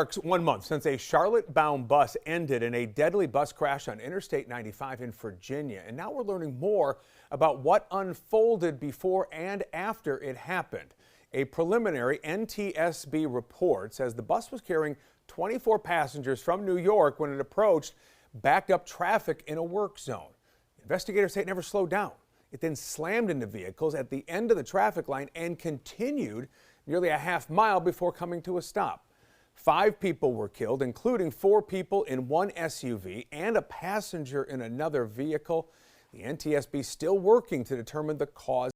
Marks 1 month since a Charlotte-bound bus ended in a deadly bus crash on Interstate 95 in Virginia. And now we're learning more about what unfolded before and after it happened. A preliminary NTSB report says the bus was carrying 24 passengers from New York when it approached backed up traffic in a work zone. Investigators say it never slowed down. It then slammed into vehicles at the end of the traffic line and continued nearly a half mile before coming to a stop. 5 people were killed, including 4 people in one SUV and a passenger in another vehicle. The NTSB still working to determine the cause